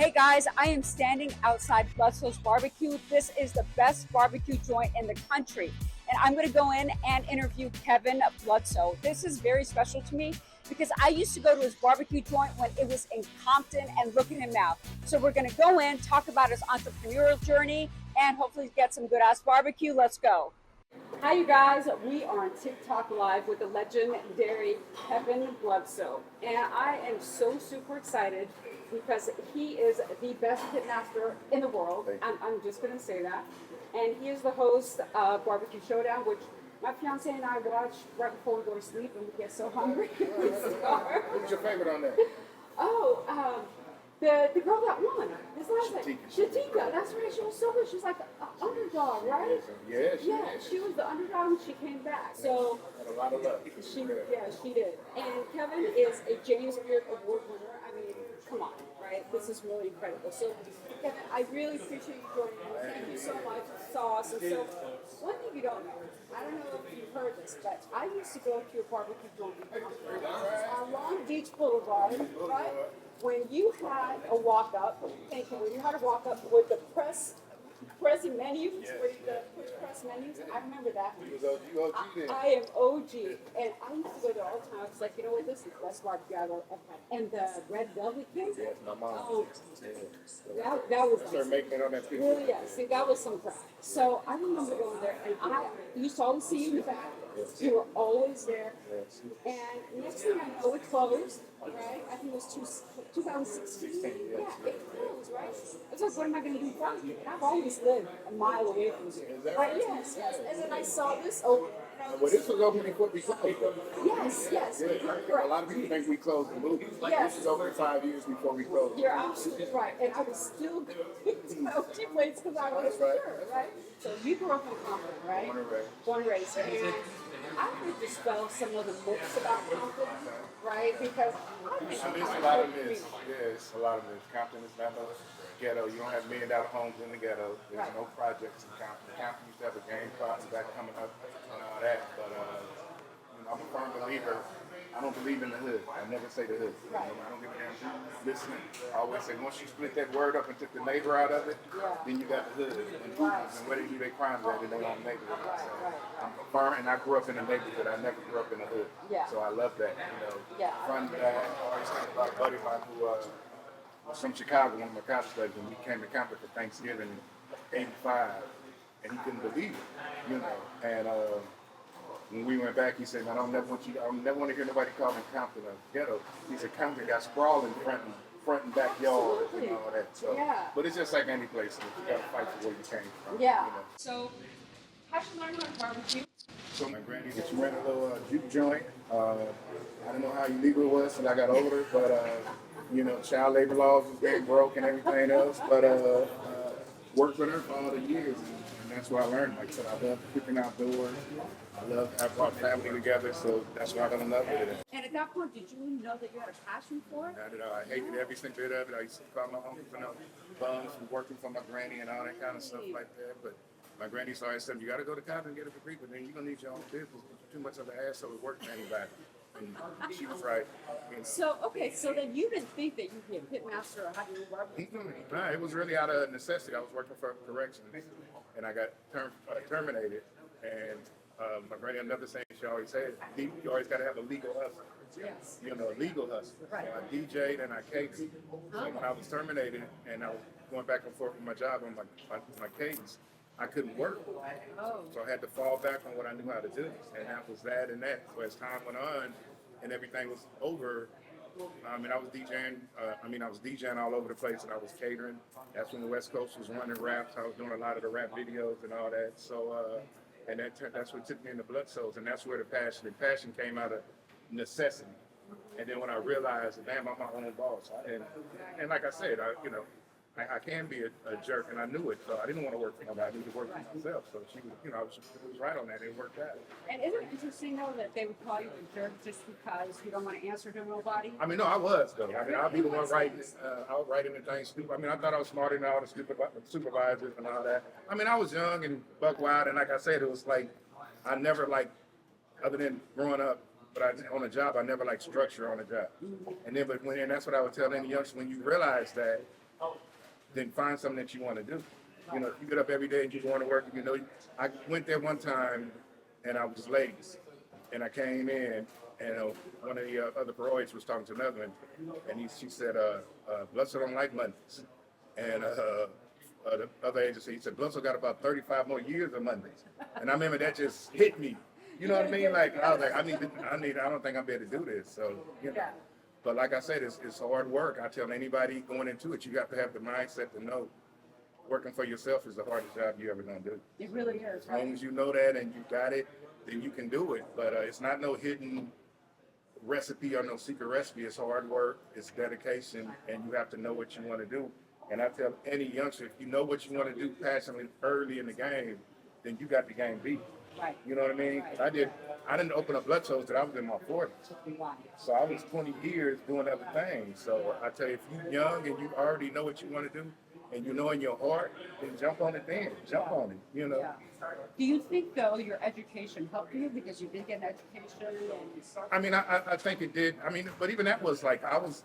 Hey guys, I am standing outside Bludso's Barbecue. This is the best barbecue joint in the country. And I'm gonna go in and interview Kevin Bludso. This is very special to me because I used to go to his barbecue joint when it was in Compton, and look at him now. So we're gonna go in, talk about his entrepreneurial journey, and hopefully get some good ass barbecue. Let's go. Hi you guys, we are on TikTok Live with the legendary Kevin Bludso. And I am so super excited because he is the best pitmaster in the world. I'm just going to say that. And he is the host of Barbecue Showdown, which my fiance and I watch right before we go to sleep and we get so hungry. What's your favorite on there? Oh, the girl that won. This last night. Shatika, that's right. She was so good. She was like an underdog, right? Yeah, she was the underdog and she came back. So had a lot of luck. she did. And Kevin is a James Beard Award winner. I mean, come on, right? This is really incredible. So Kevin, I really appreciate you joining me. Thank you so much. It's awesome. So one thing you don't know, I don't know if you've heard this, but I used to go to your barbecue joint on Long Beach Boulevard, right? When you had a walk-up, when you had a walk-up with the pressing menus, where you push press menus, I remember that. You OG then. I am OG, and I used to go there all the time. I was like, you know what, this is the best barbecue I've ever had. And the red velvet cake, Yes, my mom. that was Start making it on that picture. really, yeah, see, that was some crap. So I remember going there, and I used to always see you in the back. You were always there. And next thing I know, it closed, right? I think it was 2016. Yeah, it closed, right? I was like, what am I going to do with barbecue? And I've always lived a mile away from here. But yes. And then I saw this open. Well, this was open before we closed. Yes. A lot of people think we closed the movie. Yes. This was over 5 years before we closed. You're absolutely right. And I was still going to my OG place because I was sure, right? So you grew up in Compton, right? Born and raised. And I would dispel some of the myths about Compton, right? Because I think It's a lot of this. Yeah, it's a lot of this. Compton is not no ghetto. You don't have $1 million homes in the ghetto. There's no projects in Compton. Compton used to have a game back coming up and all that. But I'm a firm believer. I don't believe in the hood. I never say the hood. I don't give a damn who's listening. I always say once you split that word up and took the neighbor out of it, then you got the hood. And where they do their crimes at in their own neighborhood. So I'm a firm, and I grew up in a neighborhood. I never grew up in the hood. So I love that. Front and back. I always think about a buddy of mine who was from Chicago, one of my college buddies, and we came to Compton for Thanksgiving in '85, and he couldn't believe it, And when we went back, he said, I don't never want to hear nobody call Compton a ghetto. He said, Compton got sprawling front and backyard and all that. So, but it's just like any place. You got to fight for where you came from. So, how'd you learn how to barbecue? So my granny, she ran a little juke joint. I don't know how illegal it was until I got older, but child labor laws was getting broke and everything else. But worked with her for all the years, and that's where I learned. Like I said, I love cooking outdoors. I brought family together, so that's why I fell in love with it. And at that point, did you know that you had a passion for it? Not at all. I hated every single bit of it. I used to call my uncle for no bums from working for my granny and all that kind of stuff like that. But my granny always said, you got to go to college and get a degree, but then you're going to need your own business. You're too much of an asshole to work for anybody. And she was right. So then you didn't think that you'd be a pitmaster or how to do barbecue? Nah, it was really out of necessity. I was working for corrections, and I got terminated. And my granny, another saying she always said, you always got to have a legal hustle. Yes. A legal hustle. Right. So I DJ'd and I catered. So when I was terminated and I was going back and forth with my job on my cadence, I couldn't work. So I had to fall back on what I knew how to do. And that was that and that. So as time went on and everything was over, I was DJing all over the place, and I was catering. That's when the West Coast was running raps. I was doing a lot of the rap videos and all that. So, and that's what took me into Bludso's, and that's where the passion came out of necessity. And then when I realized, damn, I'm my own boss. And like I said, I can be a jerk, and I knew it, so I didn't want to work for nobody. I needed to work for myself. So she was, I was right on that. It worked out. And isn't it interesting, though, that they would call you a jerk just because you don't want to answer to nobody? I mean, no, I was, though. I mean, I'll be the one writing, I was writing the thing stupid. I mean, I thought I was smarter than all the supervisors and all that. I mean, I was young and buck wild, and like I said, it was like, I never, other than growing up, but on a job, I never liked structure on a job. And then, and that's what I would tell any youngster, when you realize that, then find something that you want to do. You know, if you get up every day and you go to work, and you know, I went there one time and I was late, and I came in, and one of the other paroids was talking to another one, and she said, Bludso don't like Mondays. And the other agency, he said, Bludso got about 35 more years of Mondays. And I remember that just hit me. You know what I mean? Like, I was like, I don't think I'm able to do this. So, you know. But like I said, it's hard work. I tell anybody going into it, you have to have the mindset to know working for yourself is the hardest job you ever gonna do. It really is. As long as you know that and you got it, then you can do it. But it's not no hidden recipe or no secret recipe. It's hard work, it's dedication, and you have to know what you want to do. And I tell any youngster, if you know what you want to do passionately early in the game, then you got the game beat. Right. You know what I mean? Right. I didn't open up Bludso's till I was in my 40s. So I was 20 years doing other things. So I tell you, if you're young and you already know what you want to do, and you know in your heart, then jump on it then. Jump on it, you know. Yeah. Do you think, though, your education helped you because you did get an education? I mean, I think it did. I mean, but even that was like, I was,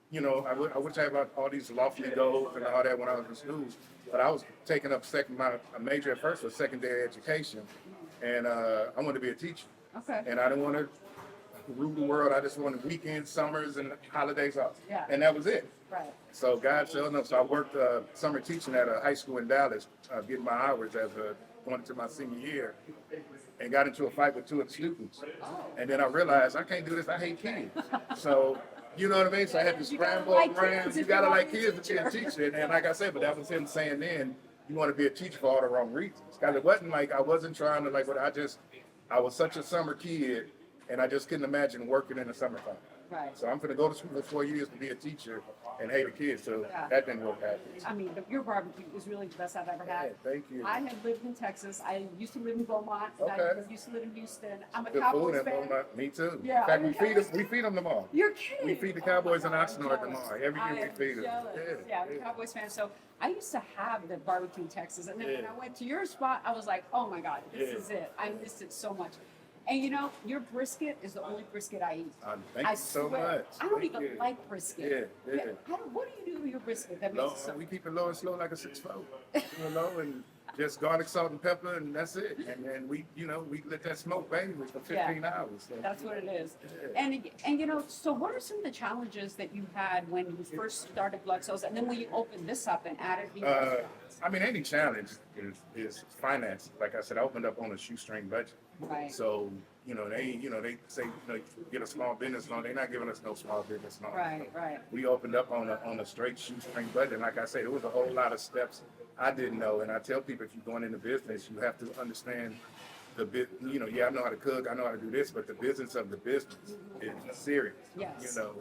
you know, I wish I had all these lofty goals and all that when I was in school, but I was taking up my major at first was secondary education, and I wanted to be a teacher. Okay. And I didn't want to rule the world. I just wanted weekends, summers, and holidays off. Yeah. And that was it. Right. So God showed enough. So I worked summer teaching at a high school in Dallas, getting my hours as going into my senior year, and got into a fight with two of the students. And then I realized I can't do this. I hate kids. So, you know what I mean? So I had to scramble around. You gotta like kids to be a teacher. And like I said, but that was him saying then, you want to be a teacher for all the wrong reasons. Because it wasn't like I wasn't trying to like, but I was such a summer kid, and I just couldn't imagine working in the summertime. Right. So I'm going to go to school for 4 years to be a teacher and hate the kids. So that didn't work out. I mean, your barbecue is really the best I've ever had. Yeah, thank you. I have lived in Texas. I used to live in Beaumont. And Okay. I used to live in Houston. I'm a Good Cowboys food fan. and me too. Yeah, In fact, I'm a we feed them tomorrow. You're kidding. We feed the Cowboys in I'm Oxnard jealous. tomorrow. Every year we feed them. Jealous. Yeah, I'm a Cowboys fan. So I used to have the barbecue in Texas. And then when I went to your spot, I was like, oh my God, this is it. I missed it so much. And you know, your brisket is the only brisket I eat. Thank you so much. I don't Thank even you. like brisket. Yeah. What do you do with your brisket that makes Low, it so? we keep it low and slow like a 6-4. You know, and just garlic, salt, and pepper, and that's it. And then we let that smoke bang for 15 hours. So. That's what it is. Yeah. And you know, so what are some of the challenges that you had when you first started Bludso's, and then when you opened this up and added the I mean, any challenge is finance. Like I said, I opened up on a shoestring budget. Right. So, they say, get a small business loan. They're not giving us no small business loan. Right. We opened up on a straight shoestring budget. Like I said, it was a whole lot of steps I didn't know. And I tell people, if you're going into business, you have to understand I know how to cook, I know how to do this, but the business of the business is serious. Yes. So.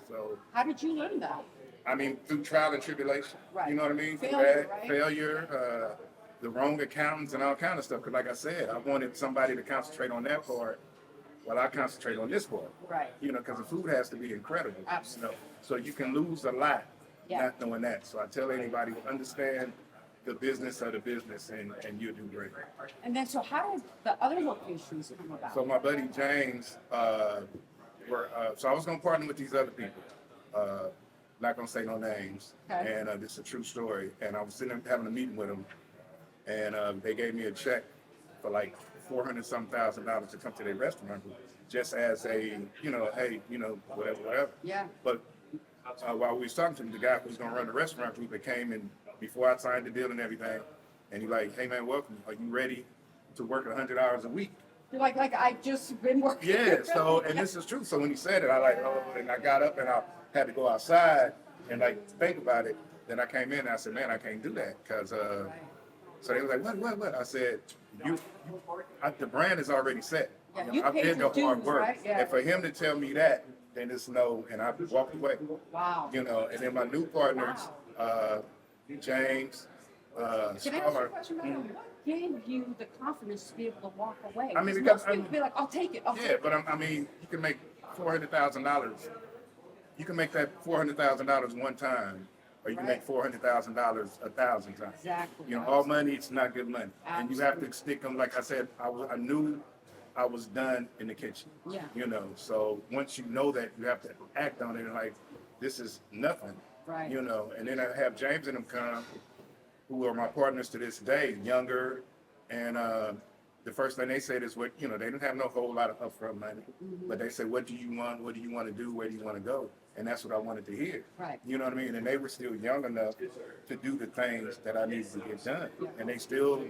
How did you learn that? I mean, through trial and tribulation. Right. You know what I mean? Failure, the wrong accountants and all kind of stuff. Because like I said, I wanted somebody to concentrate on that part while I concentrate on this part. Right. Because the food has to be incredible. Absolutely. So you can lose a lot Yeah. not knowing that. So I tell anybody, understand the business of the business and you'll do great. And then, so how did the other locations come about? So my buddy James, so I was going to partner with these other people. Not going to say no names. Okay. And this is a true story. And I was sitting there having a meeting with them. And they gave me a check for like $400,000 to come to their restaurant just as a, whatever. Yeah. But while we was talking to him, the guy who was going to run the restaurant group that came in before I signed the deal and everything. And he's like, hey man, welcome. Are you ready to work 100 hours a week? You're like I just been working. Yeah, so, and this is true. So when he said it, and I got up and I had to go outside and think about it. Then I came in and I said, man, I can't do that. Cause, so they was like, what? I said, the brand is already set. Yeah, you I paid did the your hard dues, work. right? Yeah. And for him to tell me that, then it's no, and I walked away. Wow. And then my new partners, James, Can I ask you a Star. question about that? What gave you the confidence to be able to walk away? I mean, most because people be like, I'll take it. Yeah, but you can make $400,000. You can make that $400,000 one time, or you can make $400,000 1,000 times. Exactly. All money is not good money, and you have to stick them. Like I said, I knew I was done in the kitchen. Yeah. So once you know that, you have to act on it, and this is nothing. Right. You know, and then I have James and them come, who are my partners to this day, younger, and the first thing they said is what, you know, they didn't have no whole lot of upfront money, but they said, what do you want? What do you want to do? Where do you want to go? And that's what I wanted to hear. Right. You know what I mean? And they were still young enough to do the things that I needed to get done. And they still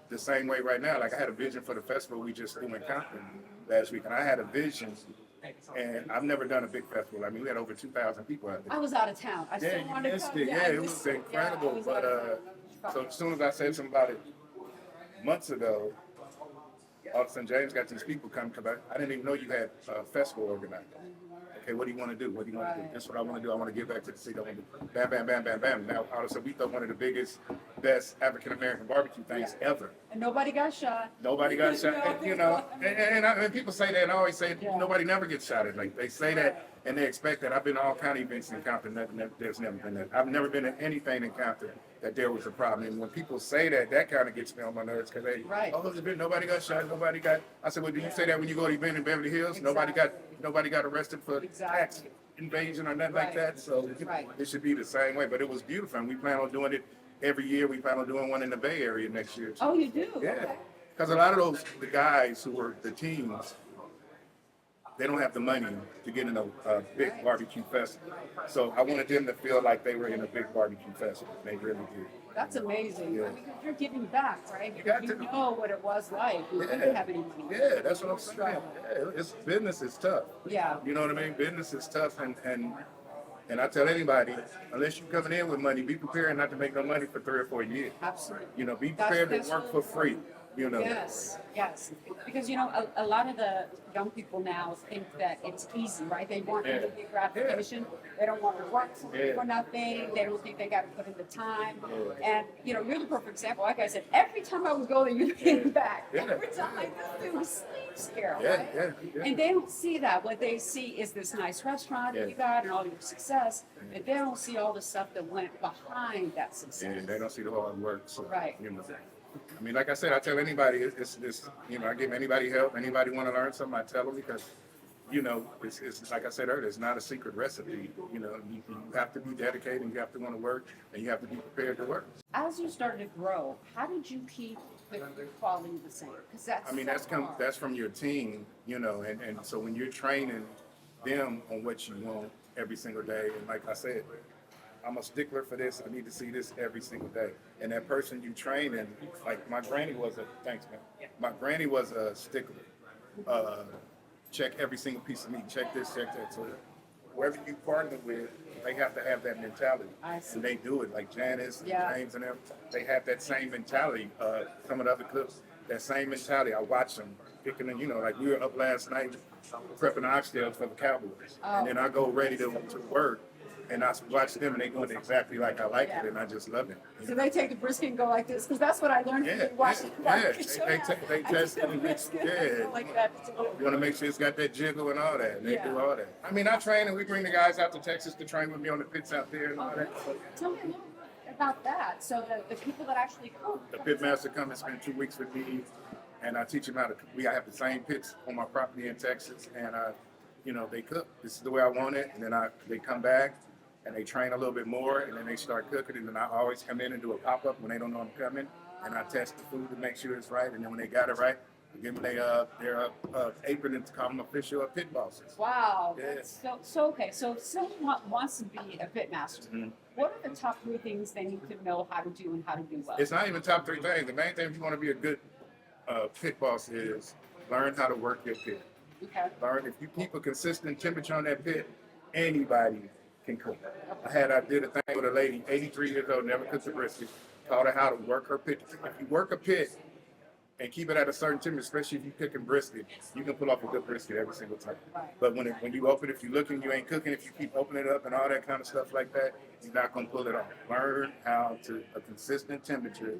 the same way right now. Like I had a vision for the festival we just threw in Compton last week, and I had a vision, and I've never done a big festival. I mean, we had over 2,000 people out there. I was out of town. I Yeah, still you wanted missed to it. Yeah, it was incredible. But so as soon as I said something about it months ago, all of a sudden James got these people come because I didn't even know you had a festival organized. Okay, what do you want to do? What do you want to do? That's what I want to do. I want to give back to the city. I want to bam, bam, bam, bam, bam. Now, all of a sudden, we thought one of the biggest, best African-American barbecue things ever. And nobody got shot. Nobody got shot. And, you know, and people say that, and I always say nobody never gets shot. Like they say that, and they expect that. I've been to all kind of events in Compton. There's never been that. I've never been to anything in Compton that there was a problem. And when people say that, that kind of gets me on my nerves because they, nobody got shot. Nobody got. I said, well, do you say that when you go to an event in Beverly Hills? Nobody got arrested for tax invasion or nothing like that. So it should be the same way. But it was beautiful, and we plan on doing it every year. We plan on doing one in the Bay Area next year. Oh, you do? Yeah. Because a lot of the guys who were the teams, they don't have the money to get in a big barbecue festival. So I wanted them to feel like they were in a big barbecue festival. They really did. That's amazing. Yeah. I mean, you're giving back, right? You to know what it was like. You didn't have any money. Yeah, that's what I'm saying. Yeah, business is tough. Yeah. You know what I mean? Business is tough, and I tell anybody, unless you're coming in with money, be prepared not to make no money for 3 or 4 years. Absolutely. You know, be prepared to work for free. You know. Yes. Because, you know, a lot of the young people now think that it's easy, right? They want immediate gratification. They don't want to work for nothing. They don't think they got to put in the time. And, you know, you're the perfect example. Like I said, every time I would go there, you'd get back. Every time I go there, it was scare, right? And they don't see that. What they see is this nice restaurant that you got and all your success. And they don't see all the stuff that went behind that success. Yeah, they don't see the hard work. So, right. You know, I mean, like I said, I tell anybody, it's you know, I give anybody help. Anybody want to learn something, I tell them because, you know, it's like I said earlier, it's not a secret recipe. You know, you have to be dedicated, and you have to want to work, and you have to be prepared to work. As you started to grow, how did you keep the quality the same? Because that's that's from your team, you know, and so when you're training them on what you want every single day, and like I said, I'm a stickler for this. I need to see this every single day. And that person you train in, like my granny was my granny was a stickler. Check every single piece of meat. Check this, check that. So whoever you partner with, they have to have that mentality. And they do it. Like Janice and James and them, they have that same mentality. Some of the other cooks, that same mentality. I watch them picking them, you know, like we were up last night prepping oxtails for the Cowboys. And then I go ready to work. And I watch them, and they doing it exactly like I like it, and I just love it. So they take the brisket and go like this, because that's what I learned from watching Barbecue Showdown. They test it, like that. You want to make sure it's got that jiggle and all that. And they do all that. I mean, I train, and we bring the guys out to Texas to train with me on the pits out there and all that. Tell me a little bit about that. So the people that actually cook. The pit master come and spend 2 weeks with me, and I teach them how to cook. I have the same pits on my property in Texas, and you know, they cook. This is the way I want it, and then they come back. And they train a little bit more, and then they start cooking. And then I always come in and do a pop-up when they don't know I'm coming, and I test the food to make sure it's right. And then when they got it right, I give them their apron and call them official pit bosses. Wow. Yeah. So okay. So if someone wants to be a pit master, what are the top 3 things they need to know how to do and how to do well? It's not even top 3 things. The main thing if you want to be a good pit boss is learn how to work your pit. Okay. Learn if you keep a consistent temperature on that pit, anybody can cook. I did a thing with a lady, 83 years old, never cooked a brisket, taught her how to work her pit. If you work a pit and keep it at a certain temperature, especially if you're cooking brisket, you can pull off a good brisket every single time. But when you open, if you're looking, you ain't cooking, if you keep opening it up and all that kind of stuff like that, you're not gonna pull it off. Learn how to, a consistent temperature.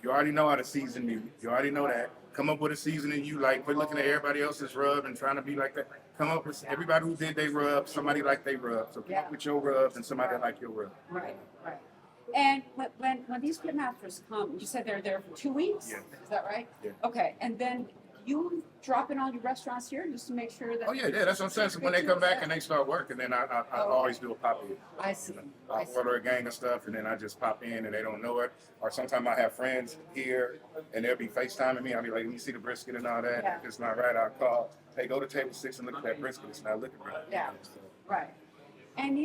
You already know how to season meat. You already know that. Come up with a seasoning you like. Quit looking at everybody else's rub and trying to be like that. Come up with everybody who did their rub, somebody like they rub. So come up with your rubs and somebody like your rub. Right. And when these pit masters come, you said they're there for 2 weeks? Yeah. Is that right? Yeah. Okay. And then you drop in all your restaurants here just to make sure that. Oh yeah, that's what I'm saying. So when they come back and they start working, then I always do a pop in. I see. I order a gang of stuff and then I just pop in and they don't know it. Or sometimes I have friends here and they'll be FaceTiming me. I'll be like, let me see the brisket and all that. Yeah. If it's not right, I'll call. Hey, go to table 6 and look at that brisket. It's not looking right. Yeah. So, Right. And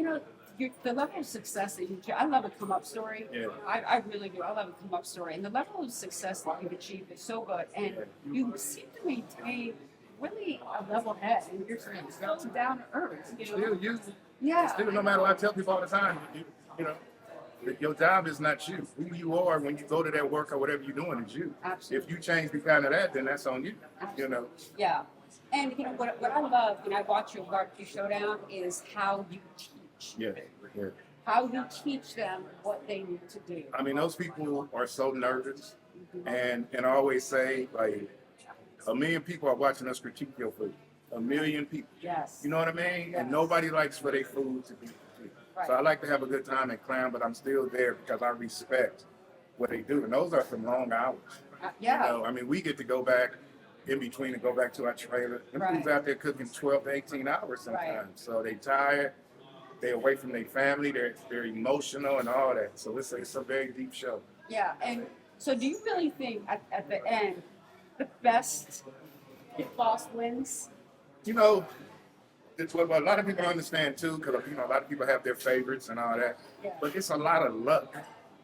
the level of success that I love a come up story. Yeah. I really do. I love a come up story. And the level of success that you've achieved is so good. And you seem to maintain really a level head and you're still down to earth. Still you. Yeah. Still, no matter what I tell people all the time, you know, your job is not you. Who you are when you go to that work or whatever you're doing is you. Absolutely. If you change because of that, then that's on you. You know. Yeah. And what I love when I watch your Barbecue Showdown is how you teach. Yeah. Yeah. How you teach them what they need to do. I mean, those people are so nervous, and I always say, like, 1 million people are watching us critique your food. 1 million people. Yes. You know what I mean? Yes. And nobody likes for their food to be critiqued. Right. So I like to have a good time and clown, but I'm still there because I respect what they do. And those are some long hours. Yeah. You know, I mean, we get to go back in between and go back to our trailer. Them Right. dudes out there cooking 12 to 18 hours sometimes. Right. So they tired. They're away from their family. They're emotional and all that. So it's a very deep show. Yeah. And so do you really think at the end, the best pit boss wins? You know, it's what a lot of people understand too, because a lot of people have their favorites and all that. Yeah. But it's a lot of luck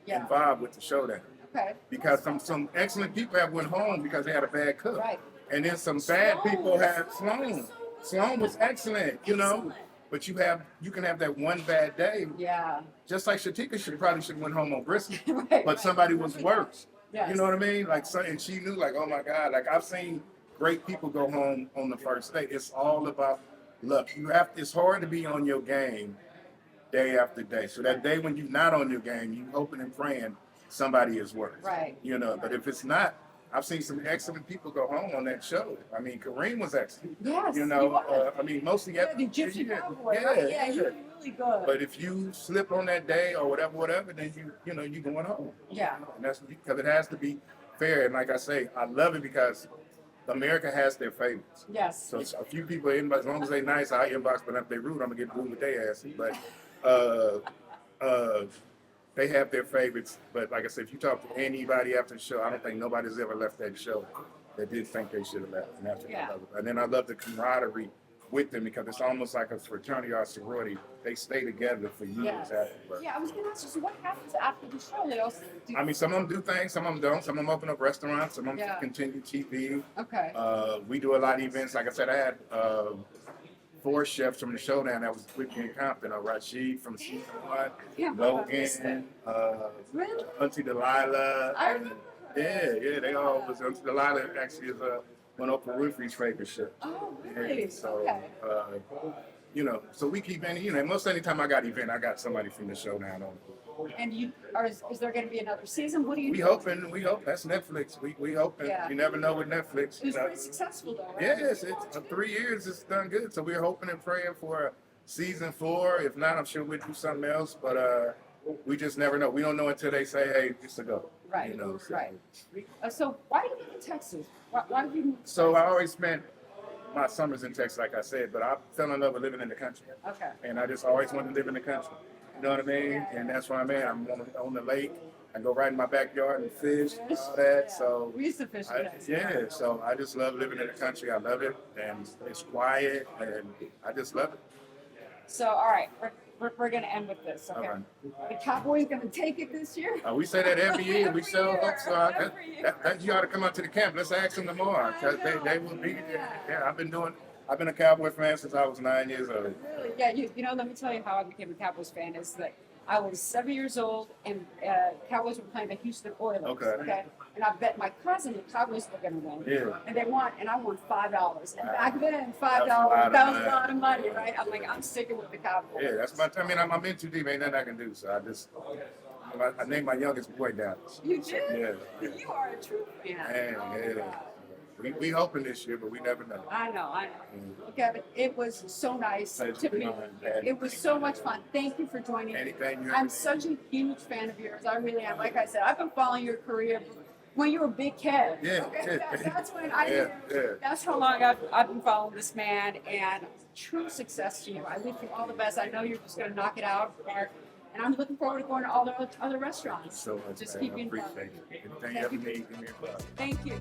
Yeah. involved with the showdown. Okay. Because some excellent people have went home because they had a bad cook. Right. And then some bad people have Sloan. Sloan was excellent, you know. But you can have that one bad day. Yeah. Just like Shatika probably should have went home on brisket. Right. But somebody was worse. Yes. You know what I mean? Like, and she knew, like, oh my God, like I've seen great people go home on the first day. It's all about luck. It's hard to be on your game day after day. So that day when you're not on your game, you hoping and praying somebody is worse. Right. You know, but if it's not, I've seen some excellent people go home on that show. I mean, Kareem was excellent. Yes. You know, I mean, mostly the Egyptian cowboy. Right? Yeah, you were really good. But if you slip on that day or whatever, then you going home. Yeah. And that's because it has to be fair. And like I say, I love it because America has their favorites. Yes. So a few people inbox, as long as they nice, I inbox, but if they rude, I'm gonna get rude with their ass. But they have their favorites. But like I said, if you talk to anybody after the show, I don't think nobody's ever left that show that did think they should have left. And, and then I love the camaraderie with them because it's almost like a fraternity or a sorority. They stay together for years afterwards. Yeah, I was going to ask you, so what happens after the show? They also do... I mean, some of them do things, some of them don't. Some of them open up restaurants, some of them Yeah. continue TV. Okay. We do a lot of events. Like I said, I had 4 chefs from the Showdown that was with me in Compton. Rashid from season 1, Yeah, Logan, Really? Auntie Delilah. I remember. Yeah, they all was. Auntie Delilah actually is one of Oprah Winfrey's favorite chefs. Oh, really? And so, Okay. you know, so we keep any, most anytime I got event, I got somebody from the Showdown on. And is there going to be another season? What do you We do? we hope that's Netflix. We hoping. Yeah. You never know with Netflix. It was pretty successful, though, right? Yes, it's 3 years. It's done good. So we're hoping and praying for season 4. If not, I'm sure we'll do something else. But we just never know. We don't know until they say, "Hey, it's a go." Right. You know. So. Right. So why did you live in Texas? Why did you move? to So I Texas? always spent my summers in Texas, like I said. But I fell in love with living in the country, Okay. and I just always wanted to live in the country. You know what I mean? And that's where I'm at. I'm on the lake. I go right in my backyard and fish and all that. So We used to fish in Texas. yeah, so I just love living in the country. I love it, and it's quiet, and I just love it. So, all right, we're going to end with this, okay? All The Cowboys going to take it this year? We say that every year. We Every sell year, hooks. every year. You ought to come out to the camp. Let's ask them tomorrow. Cause I know. they will be there. Yeah, I've been a Cowboy fan since I was 9 years old. Really? Yeah, you know, let me tell you how I became a Cowboys fan is that I was 7 years old and Cowboys were playing the Houston Oilers. Okay. And I bet my cousin the Cowboys were going to win. Yeah. And they won, and I won $5. And Wow. back then, $5, That's a lot of that was a money. lot of money, right? I'm like, I'm sticking with the Cowboys. Yeah, that's my time. I mean, I'm in too deep. Ain't nothing I can do. So I named my youngest boy Dallas. You did? Yeah. You are a true fan. Man, Oh, yeah. God. We hoping this year, but we never know. I know. Well, Kevin, it was so nice to meet you. It was so much fun. Thank you for joining me. Anything you I'm such a huge fan of yours. I really am. Like I said, I've been following your career When you were Big Kev. Yeah, Okay, yeah. that's when I Yeah, yeah. that's how long I've been following this man, and true success to you. I wish you all the best. I know you're just going to knock it out of the park, and I'm looking forward to going to all the other restaurants. So much, Just man. keep I you appreciate involved. it. Anything you ever need, give me a call. Thank you.